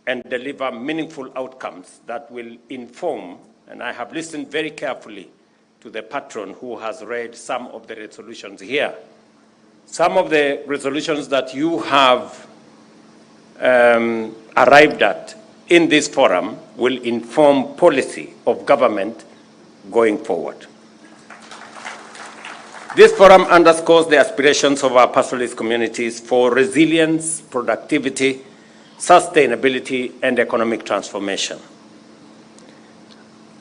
and deliver meaningful outcomes that will inform, and I have listened very carefully to the patron who has read some of the resolutions here. Some of the resolutions that you have arrived at in this forum will inform policy of government going forward. This forum underscores the aspirations of our pastoralist communities for resilience, productivity, sustainability, and economic transformation.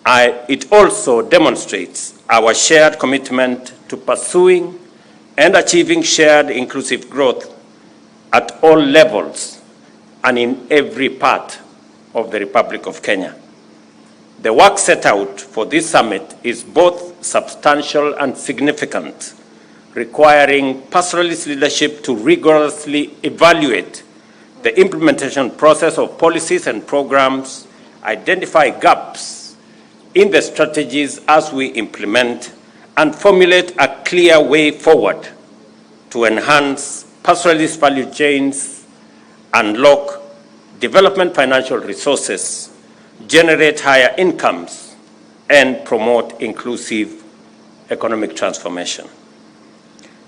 It also demonstrates our shared commitment to pursuing and achieving shared inclusive growth at all levels and in every part of the Republic of Kenya. The work set out for this summit is both substantial and significant, requiring pastoralist leadership to rigorously evaluate the implementation process of policies and programs, identify gaps in the strategies as we implement, and formulate a clear way forward to enhance pastoralist value chains, unlock development financial resources, generate higher incomes, and promote inclusive economic transformation.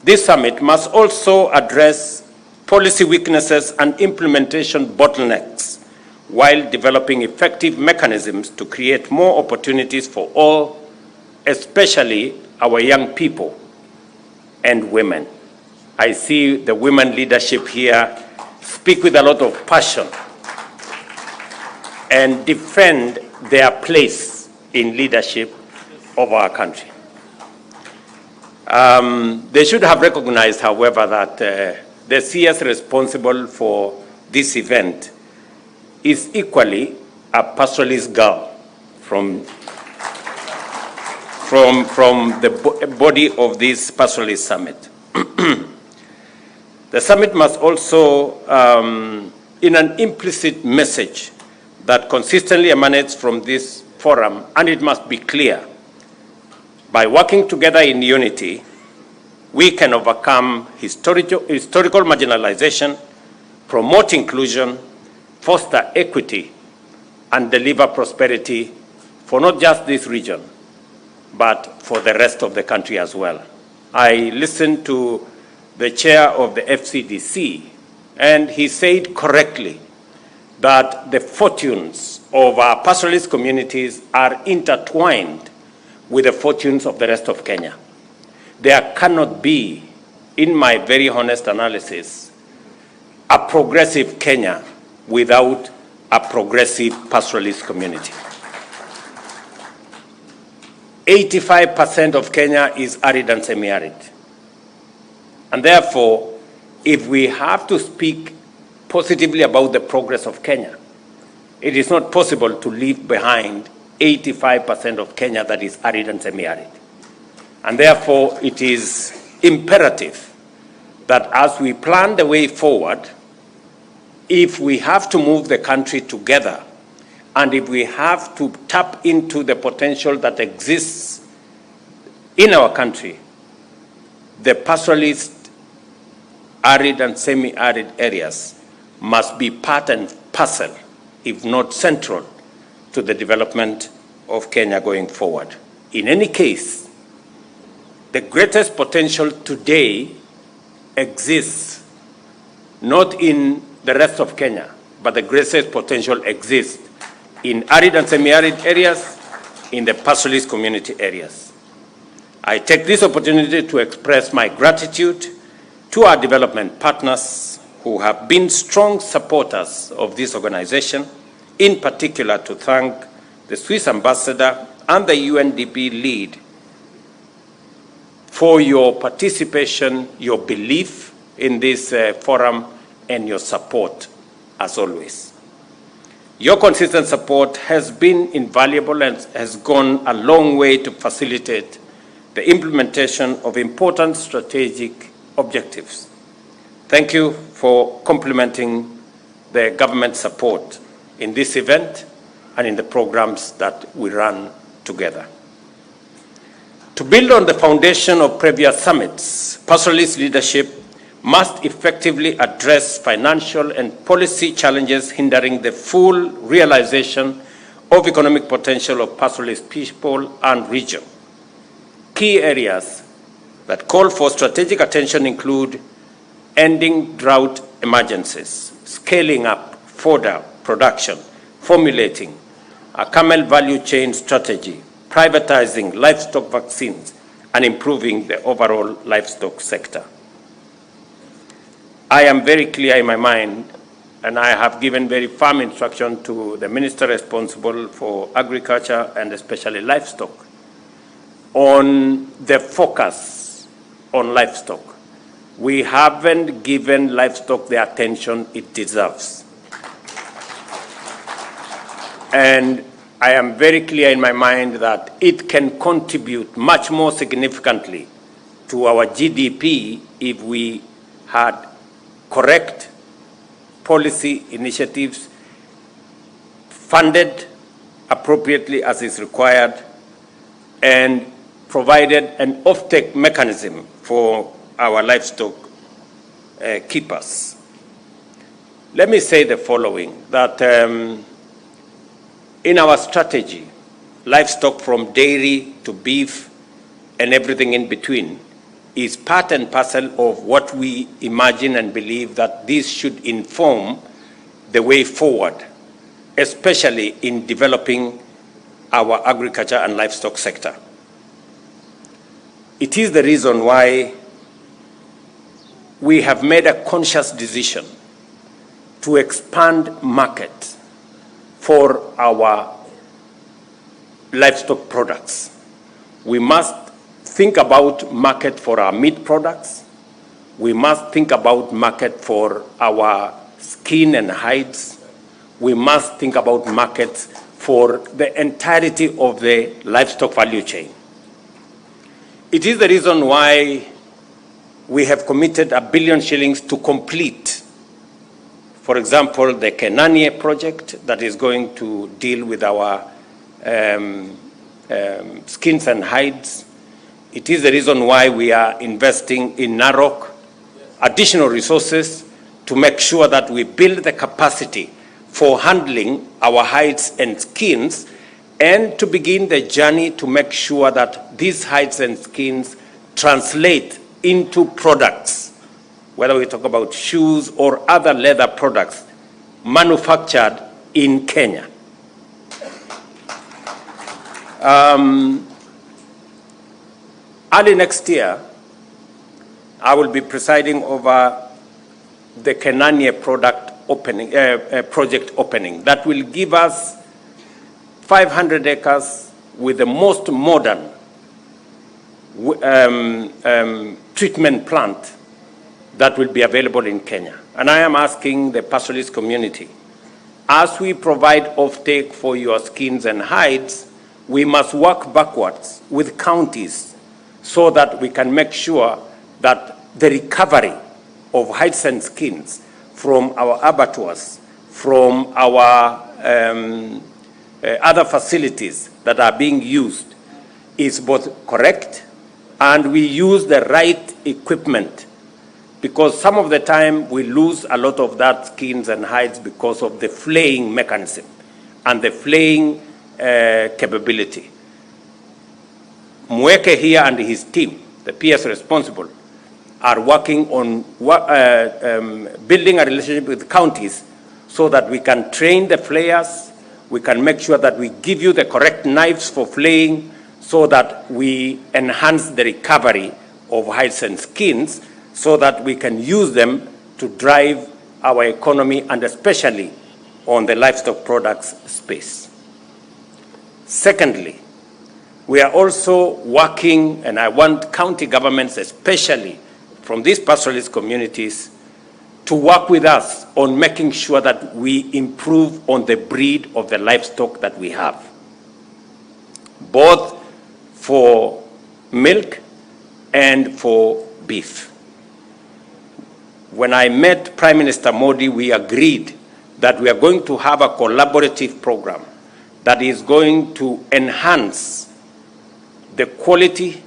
This summit must also address policy weaknesses and implementation bottlenecks while developing effective mechanisms to create more opportunities for all, especially our young people and women. I see the women leadership here speak with a lot of passion and defend their place in leadership of our country. They should have recognized, however, that the CS responsible for this event is equally a pastoralist girl from the body of this pastoralist summit. The summit must also, in an implicit message that consistently emanates from this forum, and it must be clear, by working together in unity, we can overcome historical marginalization, promote inclusion, foster equity, and deliver prosperity for not just this region, but for the rest of the country as well. I listened to the chair of the FCDC, and he said correctly that the fortunes of our pastoralist communities are intertwined with the fortunes of the rest of Kenya. There cannot be, in my very honest analysis, a progressive Kenya without a progressive pastoralist community. 85% of Kenya is arid and semi-arid. And therefore, if we have to speak positively about the progress of Kenya, it is not possible to leave behind 85% of Kenya that is arid and semi-arid. And therefore, it is imperative that as we plan the way forward, if we have to move the country together, and if we have to tap into the potential that exists in our country, the pastoralist arid and semi-arid areas must be part and parcel, if not central, to the development of Kenya going forward. In any case, the greatest potential today exists not in the rest of Kenya, but the greatest potential exists in arid and semi-arid areas, in the pastoralist community areas. I take this opportunity to express my gratitude to our development partners who have been strong supporters of this organization, in particular to thank the Swiss ambassador and the UNDP lead for your participation, your belief in this forum, and your support, as always. Your consistent support has been invaluable and has gone a long way to facilitate the implementation of important strategic objectives. Thank you for complementing the government support in this event and in the programs that we run together. To build on the foundation of previous summits, pastoralist leadership must effectively address financial and policy challenges hindering the full realization of economic potential of pastoralist people and region. Key areas that call for strategic attention include ending drought emergencies, scaling up fodder production, formulating a camel value chain strategy, privatizing livestock vaccines, and improving the overall livestock sector. I am very clear in my mind, and I have given very firm instruction to the minister responsible for agriculture and especially livestock on the focus on livestock. We haven't given livestock the attention it deserves. And I am very clear in my mind that it can contribute much more significantly to our GDP if we had correct policy initiatives funded appropriately as is required and provided an offtake mechanism for our livestock keepers. Let me say the following, that in our strategy, livestock from dairy to beef and everything in between is part and parcel of what we imagine and believe that this should inform the way forward, especially in developing our agriculture and livestock sector. It is the reason why we have made a conscious decision to expand market for our livestock products. We must think about market for our meat products. We must think about market for our skin and hides. We must think about markets for the entirety of the livestock value chain. It is the reason why we have committed £1 billion to complete, for example, the Kenyatta project that is going to deal with our skins and hides. It is the reason why we are investing in Narok, additional resources to make sure that we build the capacity for handling our hides and skins and to begin the journey to make sure that these hides and skins translate into products, whether we talk about shoes or other leather products manufactured in Kenya. Early next year, I will be presiding over the Kenyatta project opening that will give us 500 acres with the most modern treatment plant that will be available in Kenya. And I am asking the pastoralist community, as we provide offtake for your skins and hides, we must work backwards with counties so that we can make sure that the recovery of hides and skins from our abattoirs, from our other facilities that are being used is both correct and we use the right equipment, because some of the time we lose a lot of that skins and hides because of the flaying mechanism and the flaying capability. Mweke here and his team, the PS responsible, are working on building a relationship with counties so that we can train the flayers, we can make sure that we give you the correct knives for flaying so that we enhance the recovery of hides and skins so that we can use them to drive our economy and especially on the livestock products space. Secondly, we are also working, and I want county governments, especially from these pastoralist communities, to work with us on making sure that we improve on the breed of the livestock that we have, both for milk and for beef. When I met Prime Minister Modi, we agreed that we are going to have a collaborative program that is going to enhance the quality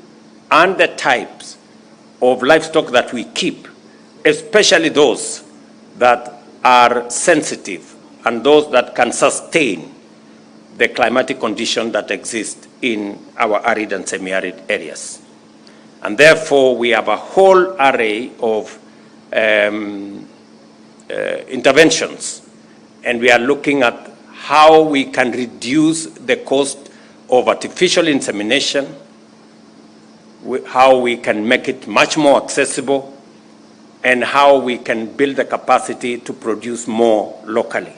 and the types of livestock that we keep especially those that are sensitive and those that can sustain the climatic condition that exist in our arid and semi-arid areas. And therefore, we have a whole array of interventions, and we are looking at how we can reduce the cost of artificial insemination, how we can make it much more accessible, and how we can build the capacity to produce more locally.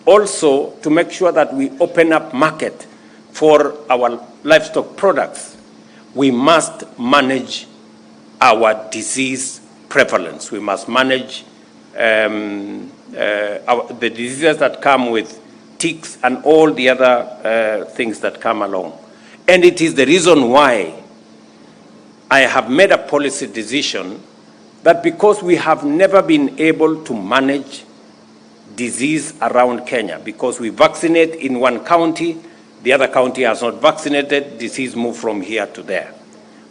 Also, to make sure that we open up market for our livestock products, we must manage our disease prevalence. We must manage the diseases that come with ticks and all the other things that come along. And it is the reason why I have made a policy decision that because we have never been able to manage disease around Kenya, because we vaccinate in one county, the other county has not vaccinated, disease move from here to there.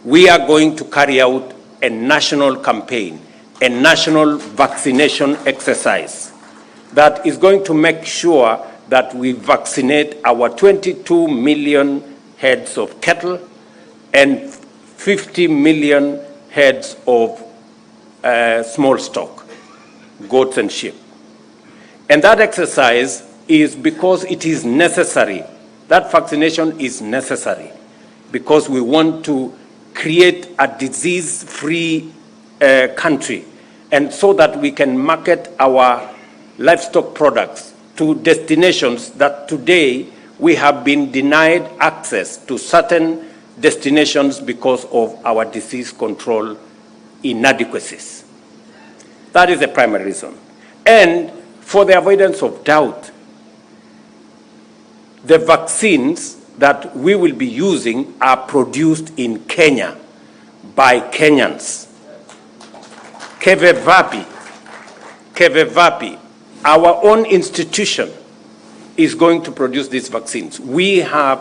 We are going to carry out a national campaign, a national vaccination exercise that is going to make sure that we vaccinate our 22 million heads of cattle and 50 million heads of small stock, goats and sheep. And that exercise is because it is necessary. That vaccination is necessary because we want to create a disease-free country, and so that we can market our livestock products to destinations that today we have been denied access to certain destinations because of our disease control inadequacies. That is the primary reason. And for the avoidance of doubt, the vaccines that we will be using are produced in Kenya by Kenyans. Kevevapi, our own institution is going to produce these vaccines. We have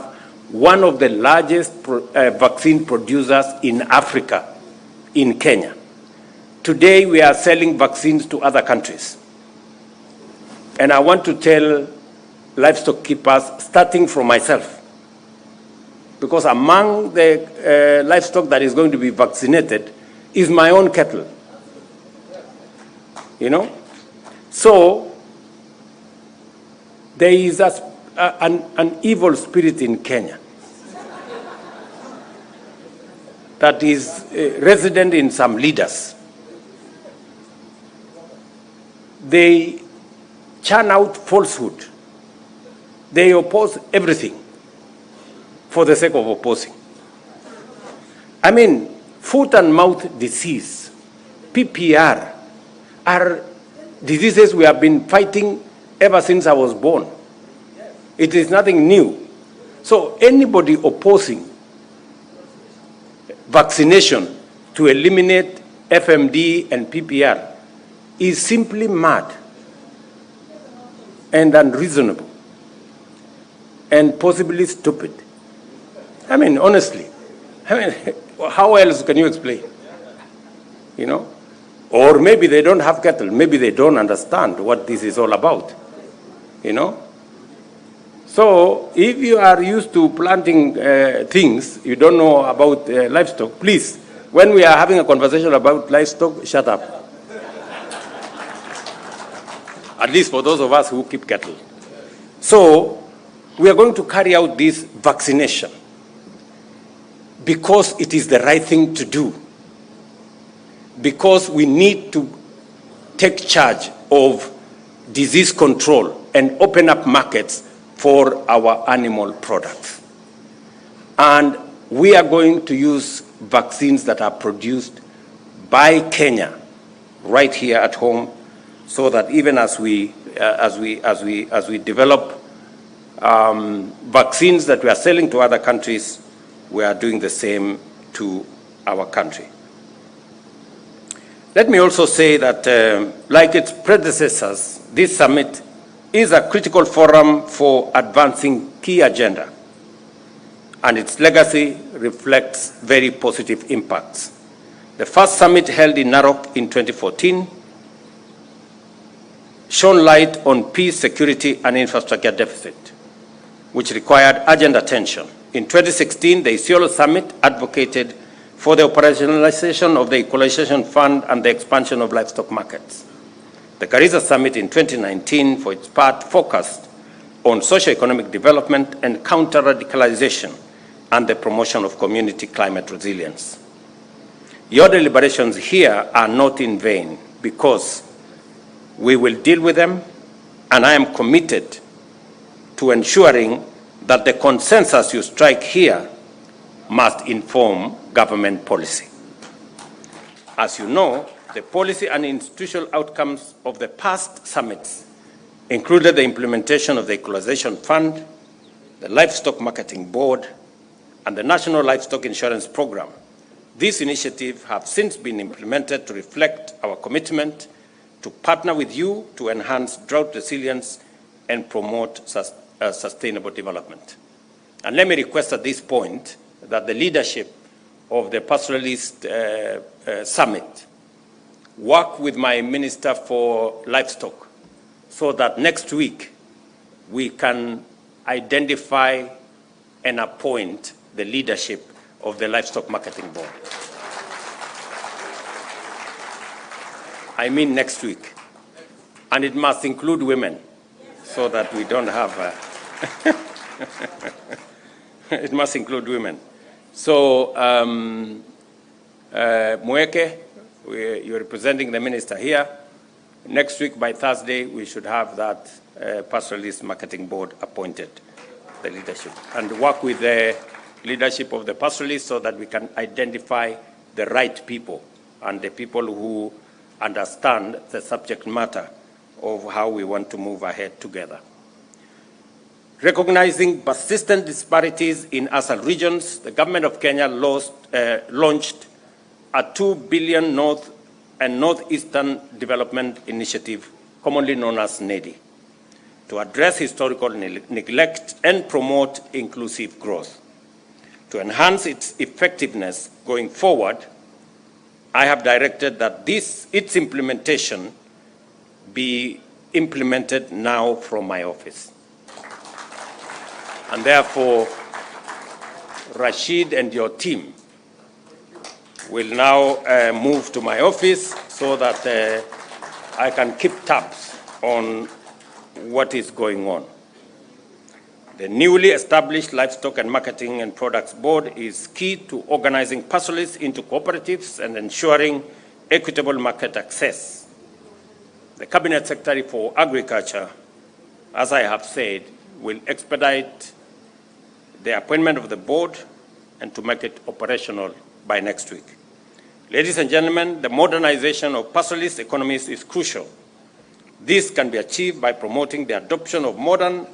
one of the largest vaccine producers in Africa, in Kenya. Today, we are selling vaccines to other countries. And I want to tell livestock keepers, starting from myself, because among the livestock that is going to be vaccinated is my own cattle. You know? So, there is an evil spirit in Kenya that is resident in some leaders. They churn out falsehood. They oppose everything for the sake of opposing. I mean, foot and mouth disease, PPR, are diseases we have been fighting ever since I was born. It is nothing new. So anybody opposing vaccination to eliminate FMD and PPR is simply mad and unreasonable and possibly stupid. I mean, honestly, how else can you explain? You know? Or maybe they don't have cattle. Maybe they don't understand what this is all about. You know? So if you are used to planting things, you don't know about livestock, please, when we are having a conversation about livestock, shut up. At least for those of us who keep cattle. So we are going to carry out this vaccination because it is the right thing to do. Because we need to take charge of disease control and open up markets for our animal products. And we are going to use vaccines that are produced by Kenya right here at home, so that even as we develop vaccines that we are selling to other countries, we are doing the same to our country. Let me also say that, like its predecessors, this summit is a critical forum for advancing key agenda, and its legacy reflects very positive impacts. The first summit held in Narok in 2014 shone light on peace, security, and infrastructure deficit, which required urgent attention. In 2016, the Isiolo Summit advocated for the operationalization of the Equalization Fund and the expansion of livestock markets. The Garissa Summit in 2019, for its part, focused on socio-economic development and counter-radicalization and the promotion of community climate resilience. Your deliberations here are not in vain, because we will deal with them, and I am committed to ensuring that the consensus you strike here must inform government policy. As you know, the policy and institutional outcomes of the past summits included the implementation of the Equalization Fund, the Livestock Marketing Board, and the National Livestock Insurance Program. These initiatives have since been implemented to reflect our commitment to partner with you to enhance drought resilience and promote sustainable development. And let me request at this point that the leadership of the Pastoralist Summit work with my Minister for Livestock so that next week we can identify and appoint the leadership of the Livestock Marketing Board. I mean next week. And it must include women so that we don't have it must include women. So, Mweke, you're representing the minister here. Next week, by Thursday, we should have that Pastoralist Marketing Board appointed, the leadership, and work with the leadership of the pastoralists so that we can identify the right people and the people who understand the subject matter of how we want to move ahead together. Recognizing persistent disparities in ASAL regions, the government of Kenya launched a $2 billion North and Northeastern Development Initiative, commonly known as NEDI, to address historical neglect and promote inclusive growth. To enhance its effectiveness going forward, I have directed that its implementation be implemented now from my office. And therefore, Rashid and your team will now move to my office so that I can keep tabs on what is going on. The newly established Livestock and Marketing and Products Board is key to organizing pastoralists into cooperatives and ensuring equitable market access. The Cabinet Secretary for Agriculture, as I have said, will expedite the appointment of the board and to make it operational by next week. Ladies and gentlemen, the modernization of pastoralist economies is crucial. This can be achieved by promoting the adoption of modern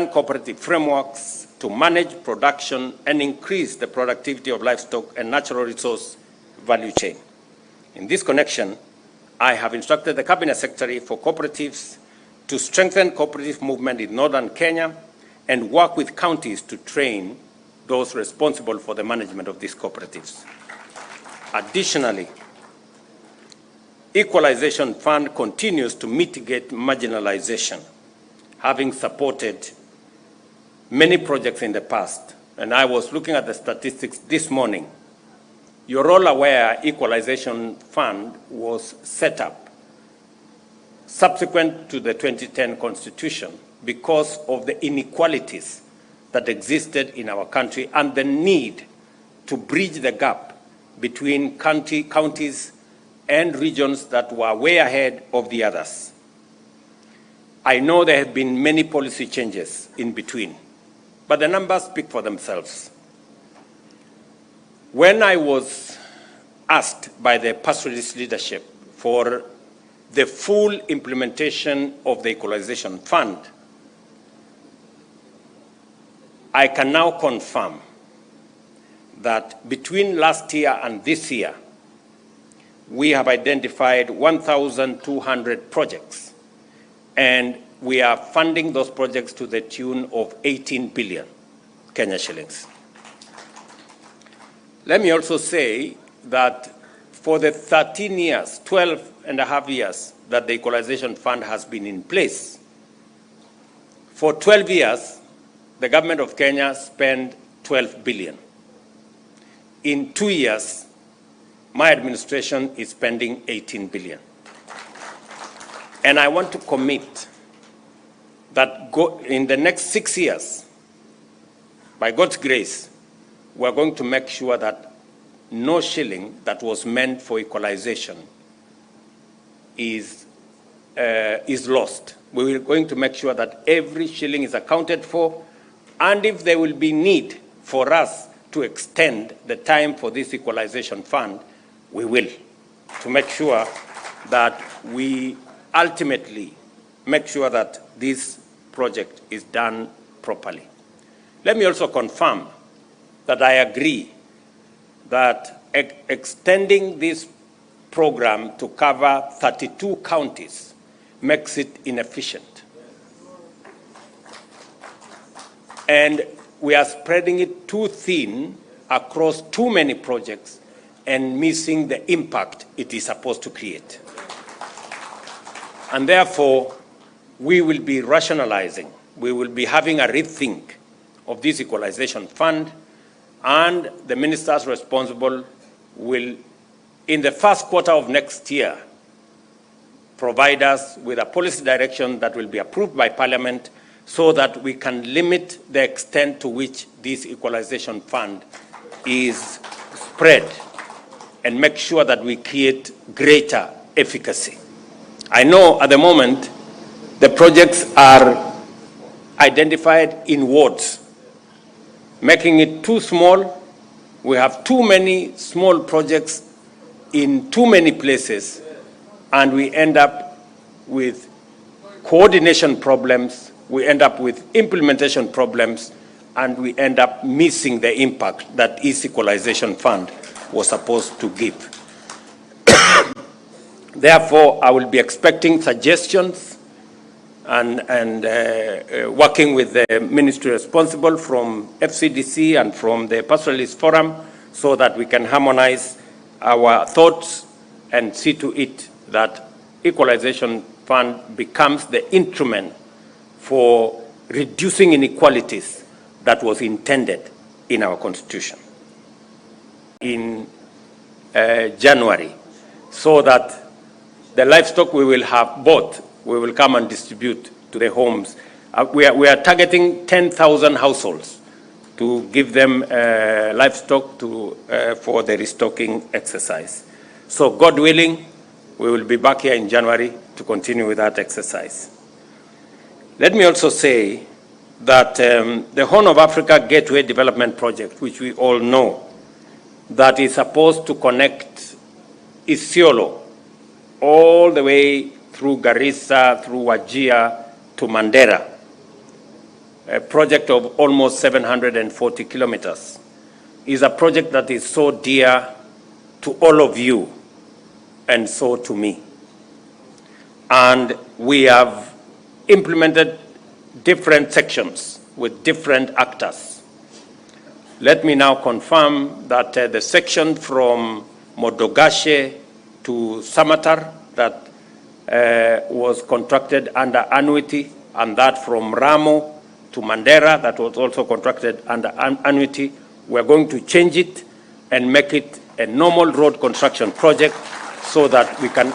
cooperative frameworks to manage production and increase the productivity of livestock and natural resource value chain. In this connection, I have instructed the Cabinet Secretary for Cooperatives to strengthen cooperative movement in northern Kenya and work with counties to train those responsible for the management of these cooperatives. Additionally, Equalization Fund continues to mitigate marginalization, having supported many projects in the past. And I was looking at the statistics this morning. You're all aware Equalization Fund was set up subsequent to the 2010 Constitution because of the inequalities that existed in our country and the need to bridge the gap between counties and regions that were way ahead of the others. I know there have been many policy changes in between, but the numbers speak for themselves. When I was asked by the pastoralist leadership for the full implementation of the Equalization Fund, I can now confirm that between last year and this year, we have identified 1,200 projects and we are funding those projects to the tune of 18 billion Kenya shillings. Let me also say that for the 13 years, 12 and a half years that the Equalization Fund has been in place, for 12 years, the government of Kenya spent 12 billion. In 2 years, my administration is spending 18 billion. And I want to commit that in the next 6 years, by God's grace, we're going to make sure that no shilling that was meant for equalization is lost. We are going to make sure that every shilling is accounted for, and if there will be need for us to extend the time for this equalization fund, we will, to make sure that we ultimately make sure that this project is done properly. Let me also confirm that I agree that extending this program to cover 32 counties makes it inefficient. And we are spreading it too thin across too many projects and missing the impact it is supposed to create. And therefore, we will be rationalizing, we will be having a rethink of this equalization fund, and the ministers responsible will, in the first quarter of next year, provide us with a policy direction that will be approved by Parliament so that we can limit the extent to which this equalization fund is spread and make sure that we create greater efficacy. I know at the moment the projects are identified in wards, making it too small. We have too many small projects in too many places, and we end up with coordination problems, we end up with implementation problems, and we end up missing the impact that this equalization fund was supposed to give. Therefore, I will be expecting suggestions and working with the ministry responsible from FCDC and from the Pastoralist Forum so that we can harmonize our thoughts and see to it that equalization fund becomes the instrument for reducing inequalities that was intended in our constitution in January, so that the livestock we will have bought, we will come and distribute to the homes. We are targeting 10,000 households to give them livestock for the restocking exercise. So God willing, we will be back here in January to continue with that exercise. Let me also say that the Horn of Africa Gateway Development Project, which we all know, that is supposed to connect Isiolo all the way through Garissa, through Wajir to Mandera, a project of almost 740 kilometers, is a project that is so dear to all of you and so to me. And we have implemented different sections with different actors. Let me now confirm that the section from Modogashe to Samatar that was contracted under annuity, and that from Ramo to Mandera that was also contracted under annuity, we're going to change it and make it a normal road construction project so that we can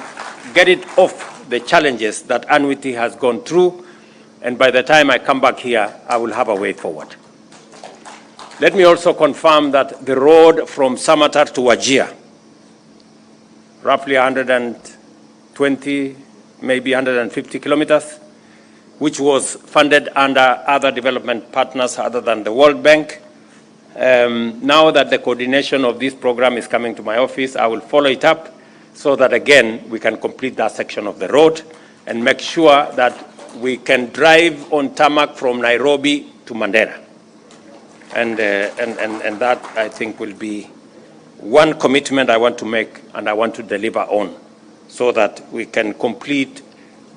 get it off the challenges that annuity has gone through. And by the time I come back here, I will have a way forward. Let me also confirm that the road from Samatar to Wajir, roughly 120, maybe 150 kilometers, which was funded under other development partners other than the World Bank. Now that the coordination of this program is coming to my office, I will follow it up so that, again, we can complete that section of the road and make sure that we can drive on tarmac from Nairobi to Mandera. And that, I think, will be one commitment I want to make and I want to deliver on so that we can complete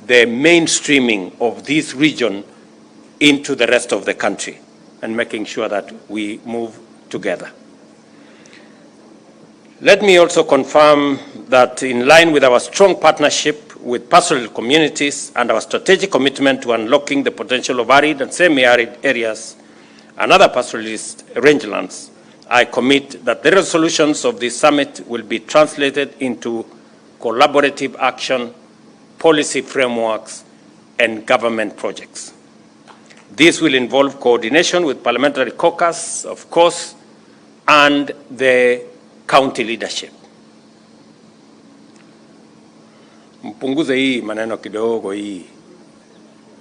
the mainstreaming of this region into the rest of the country and making sure that we move together. Let me also confirm that in line with our strong partnership with pastoral communities and our strategic commitment to unlocking the potential of arid and semi-arid areas and other pastoralist rangelands, I commit that the resolutions of this summit will be translated into collaborative action, policy frameworks, and government projects. This will involve coordination with parliamentary caucus, of course, and the county leadership. Mpunguze hii maneno kidogo hii.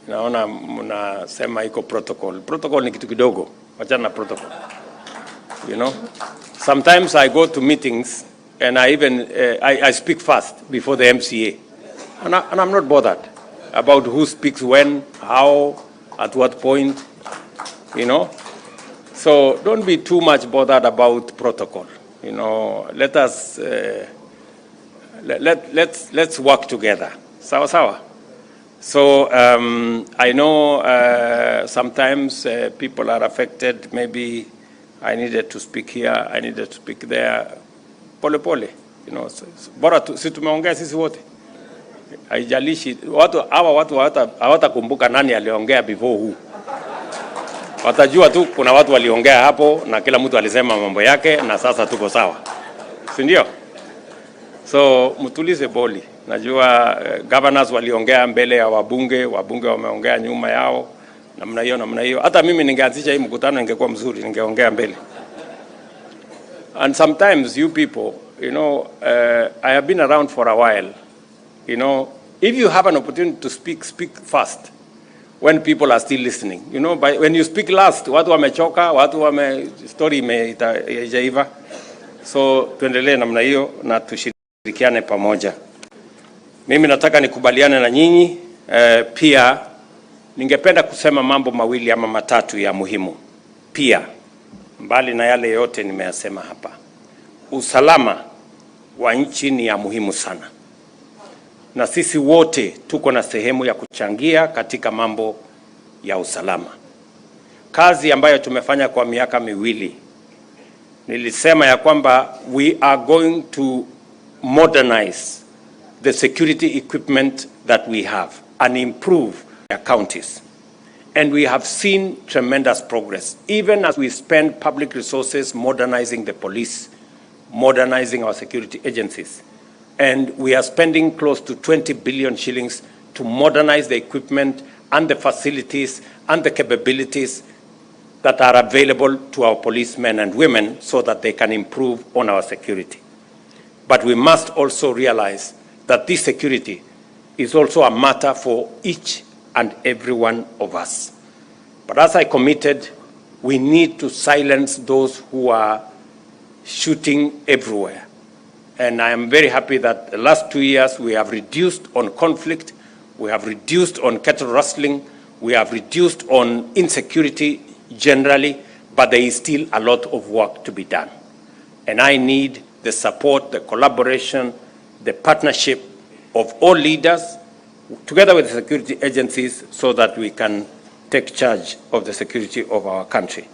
Naona mnasema iko protocol. Protocol ni kitu kidogo. Wachana na protocol. You know? Sometimes I go to meetings and I even I speak fast before the MCA. And I'm not bothered about who speaks when, how, at what point, you know. So don't be too much bothered about protocol. You know, let us let's work together. Sawa sawa. So I know sometimes people are affected. Maybe I needed to speak here, I needed to speak there. Pole pole, you know. Bora si tumeongea sisi wote. Haijalishi watu hawatakumbuka nani aliongea before who. Watajua tu kuna watu waliongea hapo na kila mtu alisema mambo yake na sasa tuko sawa. Si ndio? So mtulize boli. Najua governors waliongea mbele ya wabunge wameongea nyuma yao namna hiyo. Hata mimi ningeanzisha hii mkutano ingekuwa mzuri, ningeongea mbele. And sometimes you people, you know, I have been around for a while. You know, if you have an opportunity to speak, speak fast when people are still listening. You know, when you speak last, watu wamechoka, story imejaiva. So tuendelee namna hiyo na tushirikiane pamoja. Mimi nataka nikubaliane na nyinyi, pia ningependa kusema mambo mawili ama matatu ya muhimu. Pia mbali na yale yote nimeyasema hapa, usalama wa nchi ni ya muhimu sana. Na sisi wote tuko na sehemu ya kuchangia katika mambo ya usalama. Kazi ambayo tumefanya kwa miaka miwili, nilisema ya kwamba we are going to modernize the security equipment that we have and improve our counties. And we have seen tremendous progress, even as we spend public resources modernizing the police, modernizing our security agencies. And we are spending close to 20 billion shillings to modernize the equipment and the facilities and the capabilities that are available to our policemen and women so that they can improve on our security. But we must also realize that this security is also a matter for each and every one of us. But as I committed, we need to silence those who are shooting everywhere. And I am very happy that the last 2 years we have reduced on conflict, we have reduced on cattle rustling, we have reduced on insecurity generally, but there is still a lot of work to be done. And I need the support, the collaboration, the partnership of all leaders, together with the security agencies, so that we can take charge of the security of our country.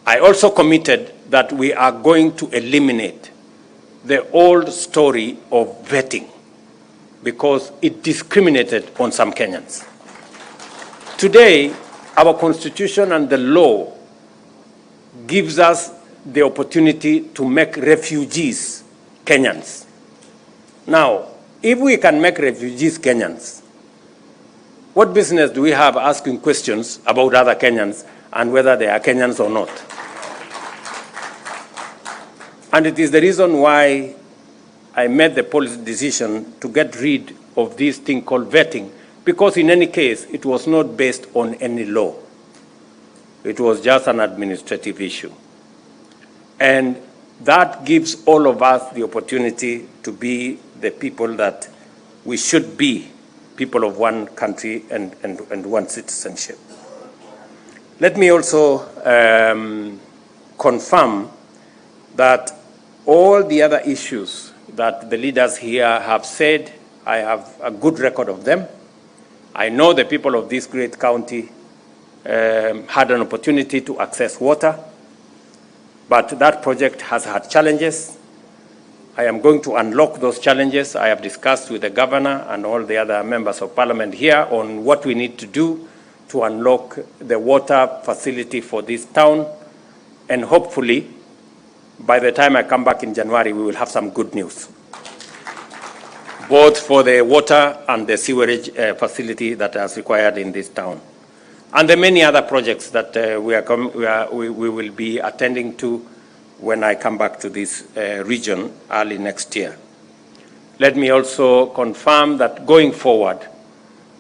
I also committed that we are going to eliminate the old story of vetting because it discriminated on some Kenyans. Today, our constitution and the law gives us the opportunity to make refugees Kenyans. Now, if we can make refugees Kenyans, what business do we have asking questions about other Kenyans and whether they are Kenyans or not? And it is the reason why I made the policy decision to get rid of this thing called vetting, because in any case, it was not based on any law. It was just an administrative issue. And that gives all of us the opportunity to be the people that we should be, people of one country and one citizenship. Let me also confirm that all the other issues that the leaders here have said I have a good record of them. I know the people of this great county had an opportunity to access water, but that project has had challenges. I am going to unlock those challenges. I have discussed with the governor and all the other members of parliament here on what we need to do to unlock the water facility for this town. And hopefully, by the time I come back in January, we will have some good news, both for the water and the sewerage facility that is required in this town. And the many other projects that we will be attending to when I come back to this region early next year. Let me also confirm that going forward,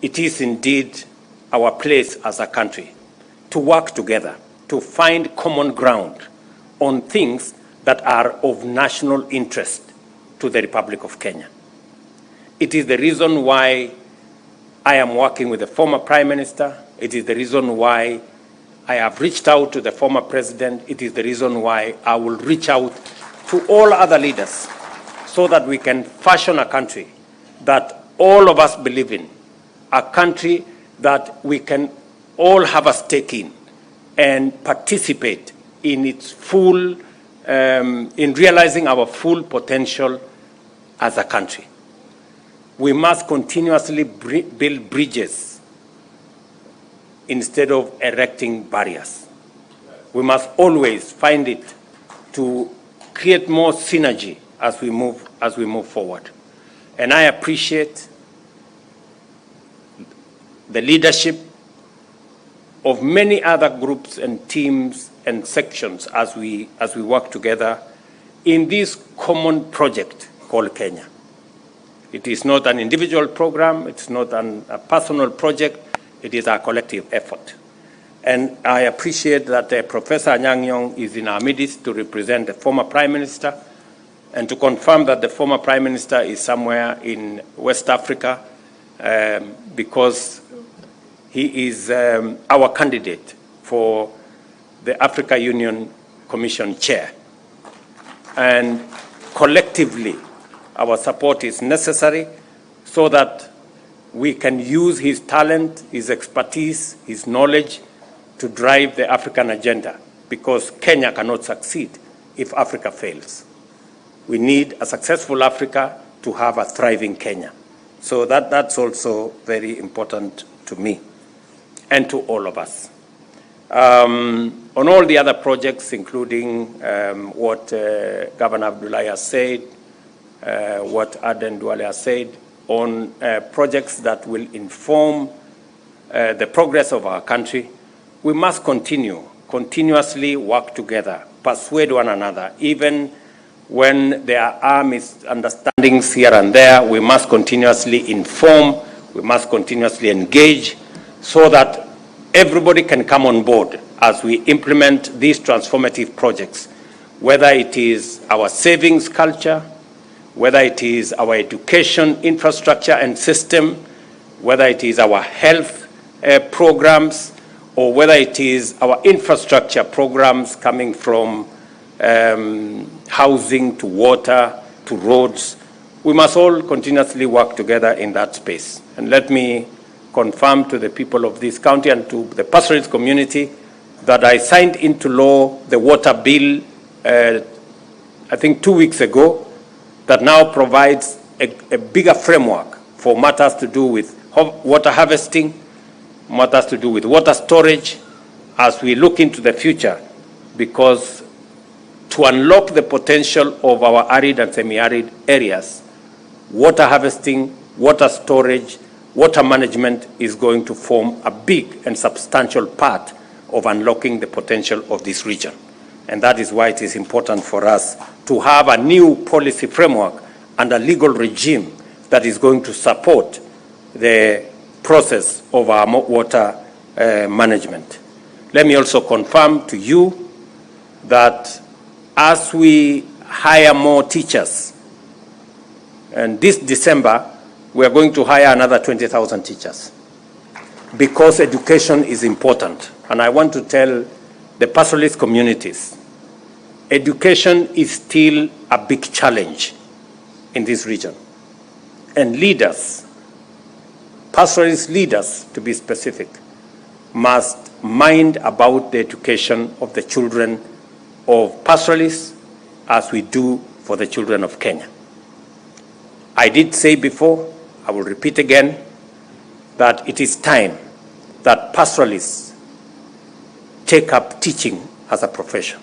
it is indeed our place as a country to work together, to find common ground on things that are of national interest to the Republic of Kenya. It is the reason why I am working with the former Prime Minister. It is the reason why I have reached out to the former president. It is the reason why I will reach out to all other leaders so that we can fashion a country that all of us believe in, a country that we can all have a stake in and participate in its full, in realizing our full potential as a country. We must continuously build bridges instead of erecting barriers. We must always find it to create more synergy as we move forward. And I appreciate the leadership of many other groups and teams and sections as we work together in this common project called Kenya. It is not an individual program, it's not a personal project, it is our collective effort. And I appreciate that Professor Anyang' Nyong'o is in our midst to represent the former Prime Minister and to confirm that the former Prime Minister is somewhere in West Africa because he is our candidate for the Africa Union Commission Chair. And collectively, our support is necessary so that we can use his talent, his expertise, his knowledge to drive the African agenda, because Kenya cannot succeed if Africa fails. We need a successful Africa to have a thriving Kenya. So that's also very important to me and to all of us. On all the other projects, including what Governor Abdullahi has said, what Aden Duale has said, on projects that will inform the progress of our country, we must continuously work together, persuade one another. Even when there are misunderstandings here and there, we must continuously inform, we must continuously engage so that everybody can come on board as we implement these transformative projects, whether it is our savings culture, whether it is our education infrastructure and system, whether it is our health programs, or whether it is our infrastructure programs coming from housing to water to roads. We must all continuously work together in that space. And let me confirm to the people of this county and to the pastoralist community that I signed into law the water bill, I think 2 weeks ago, that now provides a bigger framework for matters to do with water harvesting, matters to do with water storage, as we look into the future, because to unlock the potential of our arid and semi-arid areas, water harvesting, water storage, water management is going to form a big and substantial part of unlocking the potential of this region. And that is why it is important for us to have a new policy framework and a legal regime that is going to support the process of our water management. Let me also confirm to you that as we hire more teachers, and this December, we are going to hire another 20,000 teachers, because education is important. And I want to tell the pastoralist communities, education is still a big challenge in this region. and leaders, pastoralist leaders to be specific, must mind about the education of the children of pastoralists as we do for the children of Kenya. I did say before, I will repeat again, that it is time that pastoralists take up teaching as a profession.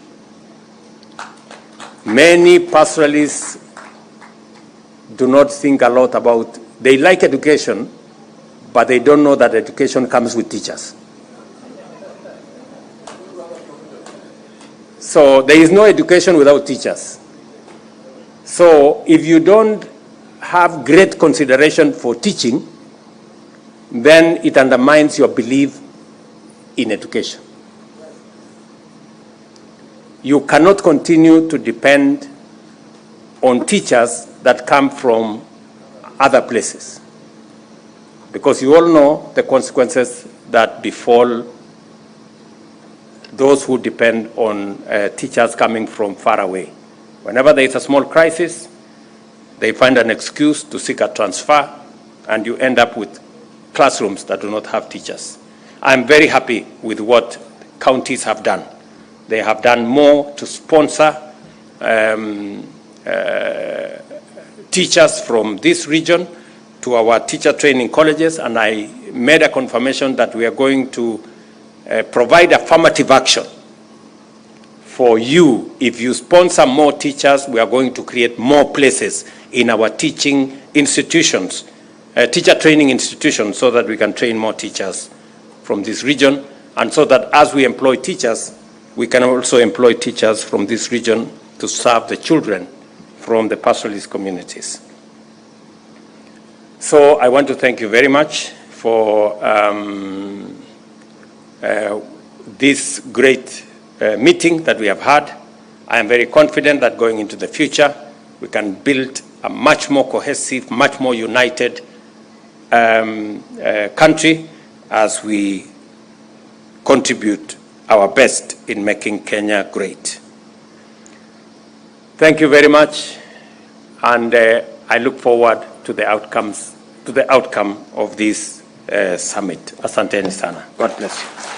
Many pastoralists do not think a lot about, they like education, but they don't know that education comes with teachers. So there is no education without teachers. So if you don't have great consideration for teaching, then it undermines your belief in education. You cannot continue to depend on teachers that come from other places, because you all know the consequences that befall those who depend on teachers coming from far away. Whenever there is a small crisis, they find an excuse to seek a transfer, and you end up with classrooms that do not have teachers. I'm very happy with what counties have done. They have done more to sponsor teachers from this region to our teacher training colleges, and I made a confirmation that we are going to provide affirmative action for you. If you sponsor more teachers, we are going to create more places in our teaching institutions, teacher training institutions, so that we can train more teachers from this region, and so that as we employ teachers, we can also employ teachers from this region to serve the children from the pastoralist communities. So I want to thank you very much for this great meeting that we have had. I am very confident that going into the future, we can build a much more cohesive, much more united country as we contribute our best in making Kenya great. Thank you very much, and I look forward to the outcome of this summit. Asanteni sana. God bless you.